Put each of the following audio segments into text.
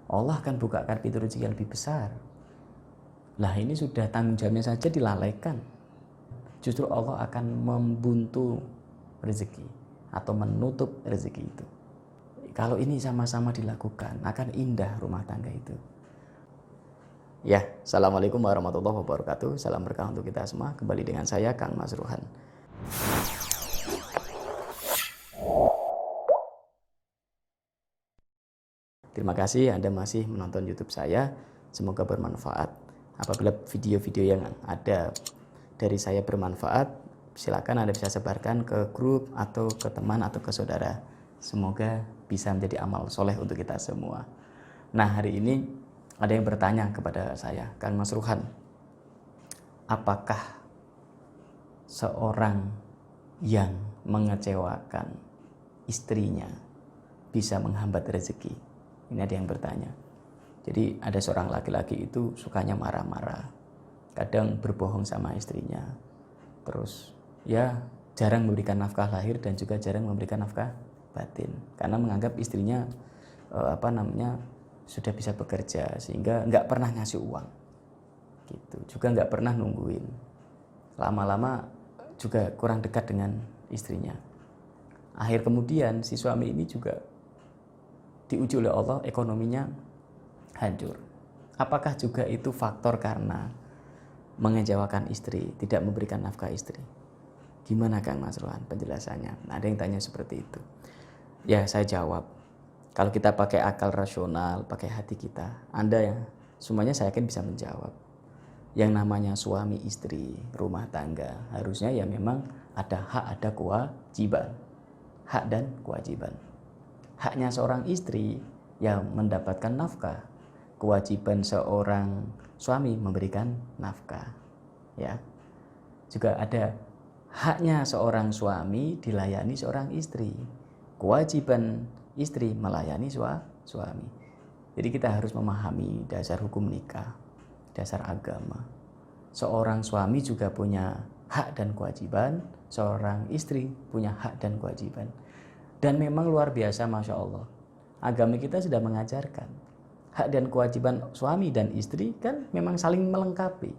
Allah akan bukakan pintu rezeki yang lebih besar. Lah ini sudah tanggung jawabnya saja dilalaikan. Justru Allah akan membuntu rezeki atau menutup rezeki itu. Kalau ini sama-sama dilakukan, akan indah rumah tangga itu. Ya, Assalamualaikum warahmatullahi wabarakatuh. Salam berkah untuk kita semua. Kembali dengan saya, Kang Mas Ruhan. Terima kasih Anda masih menonton YouTube saya. Semoga bermanfaat. Apabila video-video yang ada dari saya bermanfaat, silakan Anda bisa sebarkan ke grup atau ke teman atau ke saudara. Semoga bisa menjadi amal soleh untuk kita semua. Nah, hari ini ada yang bertanya kepada saya, Kang Mas Ruhan, apakah seorang yang mengecewakan istrinya bisa menghambat rezeki? Ini ada yang bertanya. Jadi ada seorang laki-laki itu sukanya marah-marah, kadang berbohong sama istrinya, terus ya jarang memberikan nafkah lahir dan juga jarang memberikan nafkah batin, karena menganggap istrinya sudah bisa bekerja sehingga nggak pernah ngasih uang, gitu. Juga nggak pernah nungguin. Lama-lama juga kurang dekat dengan istrinya. Akhir kemudian si suami ini juga diuji oleh Allah, ekonominya hancur. Apakah juga itu faktor karena mengecewakan istri, tidak memberikan nafkah istri? Gimana Kang Mas Ruhan penjelasannya? Nah, ada yang tanya seperti itu. Ya, saya jawab. Kalau kita pakai akal rasional, pakai hati kita, Anda ya, semuanya saya yakin bisa menjawab. Yang namanya suami istri, rumah tangga, harusnya ya memang ada hak, ada kewajiban. Hak dan kewajiban. Haknya seorang istri yang mendapatkan nafkah, kewajiban seorang suami memberikan nafkah, ya. Juga ada haknya seorang suami dilayani seorang istri, kewajiban istri melayani suami. Jadi kita harus memahami dasar hukum nikah, dasar agama. Seorang suami juga punya hak dan kewajiban, seorang istri punya hak dan kewajiban. Dan memang luar biasa, Masya Allah, agama kita sudah mengajarkan hak dan kewajiban suami dan istri kan memang saling melengkapi.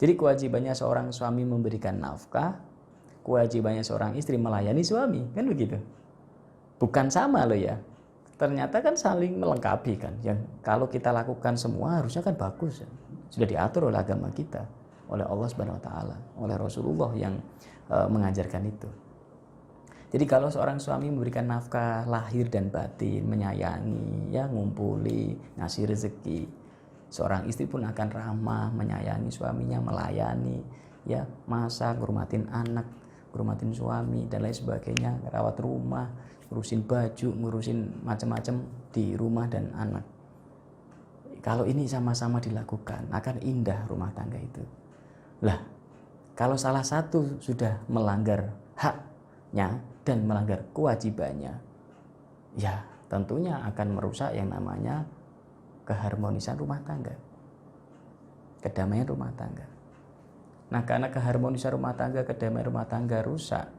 Jadi kewajibannya seorang suami memberikan nafkah, kewajibannya seorang istri melayani suami, kan begitu. Bukan sama loh ya, ternyata kan saling melengkapi kan. Yang kalau kita lakukan semua harusnya kan bagus ya. Sudah diatur oleh agama kita, oleh Allah Subhanahu Wa Taala, oleh Rasulullah yang mengajarkan itu. Jadi kalau seorang suami memberikan nafkah lahir dan batin, menyayangi, ya ngumpuli, ngasih rezeki, seorang istri pun akan ramah, menyayangi suaminya, melayani, ya masak, ngurumatin anak, ngurumatin suami dan lain sebagainya, rawat rumah, ngurusin baju, ngurusin macam-macam di rumah dan anak. Kalau ini sama-sama dilakukan, akan indah rumah tangga itu. Lah, kalau salah satu sudah melanggar haknya dan melanggar kewajibannya, ya tentunya akan merusak yang namanya keharmonisan rumah tangga, kedamaian rumah tangga. Nah, karena keharmonisan rumah tangga, kedamaian rumah tangga rusak,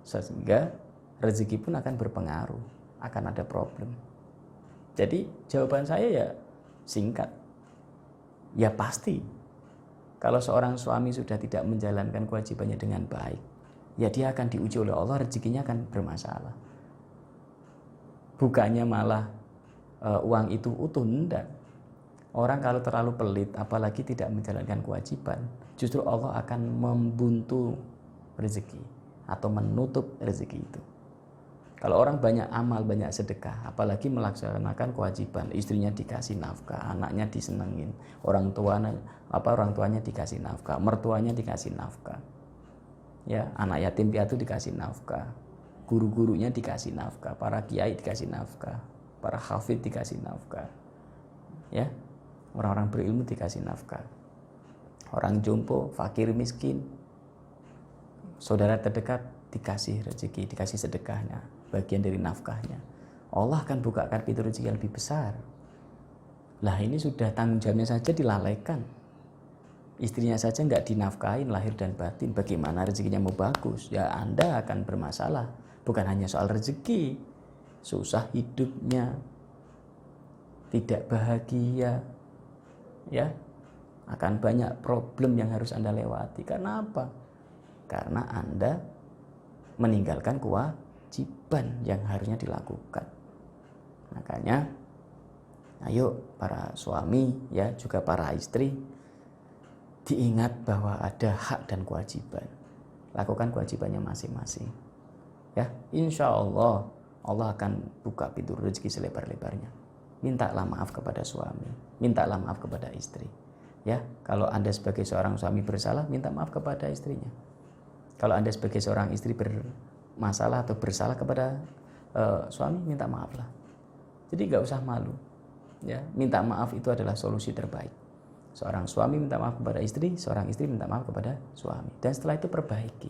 sehingga rezeki pun akan berpengaruh, akan ada problem. Jadi jawaban saya ya singkat, ya pasti kalau seorang suami sudah tidak menjalankan kewajibannya dengan baik, ya dia akan diuji oleh Allah, rezekinya akan bermasalah. Bukannya malah uang itu utuh, enggak. Orang kalau terlalu pelit, apalagi tidak menjalankan kewajiban, justru Allah akan membuntu rezeki atau menutup rezeki itu. Kalau orang banyak amal, banyak sedekah, apalagi melaksanakan kewajiban, istrinya dikasih nafkah, anaknya disenengin, orang tuanya dikasih nafkah, mertuanya dikasih nafkah. Ya, anak yatim piatu dikasih nafkah, guru-gurunya dikasih nafkah, para kiai dikasih nafkah, para hafid dikasih nafkah, ya, orang-orang berilmu dikasih nafkah, orang jompo, fakir, miskin, saudara terdekat dikasih rezeki, dikasih sedekahnya, bagian dari nafkahnya. Allah akan bukakan pintu rezeki yang lebih besar. Lah ini sudah tanggung jawabnya saja dilalaikan. Istrinya saja nggak dinafkahin lahir dan batin, bagaimana rezekinya mau bagus? Ya Anda akan bermasalah. Bukan hanya soal rezeki, susah hidupnya, tidak bahagia, ya, akan banyak problem yang harus Anda lewati. Karena apa? Karena Anda meninggalkan kewajiban yang harusnya dilakukan. Makanya ayo para suami, ya, juga para istri, diingat bahwa ada hak dan kewajiban. Lakukan kewajibannya masing-masing. Ya, insya Allah Allah akan buka pintu rezeki selebar-lebarnya. Mintalah maaf kepada suami, mintalah maaf kepada istri. Ya, kalau Anda sebagai seorang suami bersalah, minta maaf kepada istrinya. Kalau Anda sebagai seorang istri bermasalah atau bersalah kepada suami, minta maaflah. Jadi nggak usah malu. Ya, minta maaf itu adalah solusi terbaik. Seorang suami minta maaf kepada istri, seorang istri minta maaf kepada suami. Dan setelah itu perbaiki.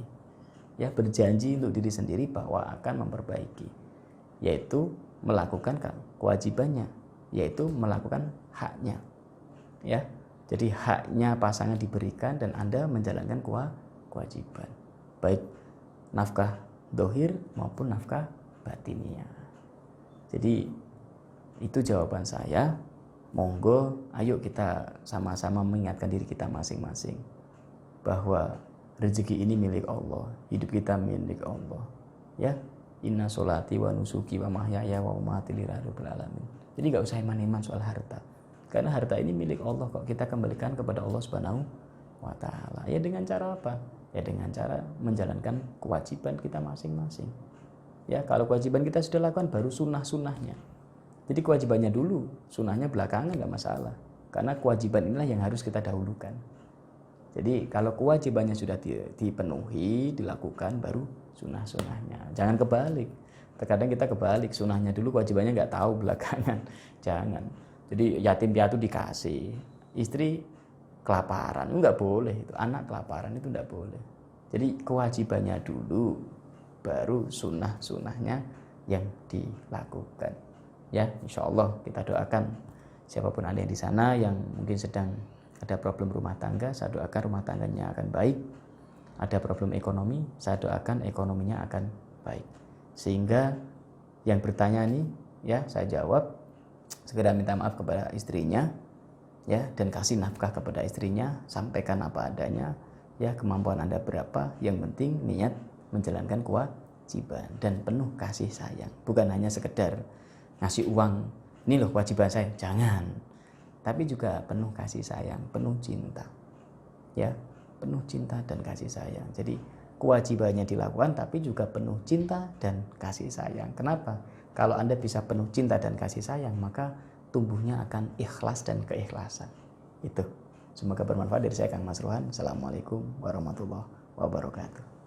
Ya, berjanji untuk diri sendiri bahwa akan memperbaiki. Yaitu melakukan kewajibannya, yaitu melakukan haknya. Ya. Jadi haknya pasangan diberikan dan Anda menjalankan kewajiban. Baik nafkah dohir maupun nafkah batiniah. Jadi itu jawaban saya. Monggo, ayo kita sama-sama mengingatkan diri kita masing-masing bahwa rezeki ini milik Allah, hidup kita milik Allah. Ya, inna sholati wa nusuki wa mahyaya wa mamati lillahirabbil alamin. Jadi nggak usah iman-iman soal harta, karena harta ini milik Allah kok. Kita kembalikan kepada Allah Subhanahu wa Ta'ala. Ya dengan cara apa? Ya dengan cara menjalankan kewajiban kita masing-masing. Ya, kalau kewajiban kita sudah lakukan, baru sunnah-sunnahnya. Jadi kewajibannya dulu, sunnahnya belakangan nggak masalah. Karena kewajiban inilah yang harus kita dahulukan. Jadi kalau kewajibannya sudah dipenuhi, dilakukan, baru sunnah-sunnahnya. Jangan kebalik. Terkadang kita kebalik, sunnahnya dulu, kewajibannya nggak tahu belakangan. Jangan. Jadi yatim piatu dikasih, istri kelaparan, nggak boleh itu. Anak kelaparan itu nggak boleh. Jadi kewajibannya dulu, baru sunnah-sunnahnya yang dilakukan. Ya, insya Allah kita doakan siapapun Anda yang di sana yang mungkin sedang ada problem rumah tangga, saya doakan rumah tangganya akan baik. Ada problem ekonomi, saya doakan ekonominya akan baik. Sehingga yang bertanya nih, ya saya jawab, segera minta maaf kepada istrinya, ya, dan kasih nafkah kepada istrinya, sampaikan apa adanya, ya, kemampuan Anda berapa, yang penting niat menjalankan kewajiban dan penuh kasih sayang. Bukan hanya sekedar ngasih uang, ini loh kewajiban saya, jangan. Tapi juga penuh kasih sayang, penuh cinta. Ya, penuh cinta dan kasih sayang. Jadi kewajibannya dilakukan tapi juga penuh cinta dan kasih sayang. Kenapa? Kalau Anda bisa penuh cinta dan kasih sayang, maka tumbuhnya akan ikhlas dan keikhlasan. Itu. Semoga bermanfaat. Dari saya Kang Mas Rohan. Assalamualaikum warahmatullahi wabarakatuh.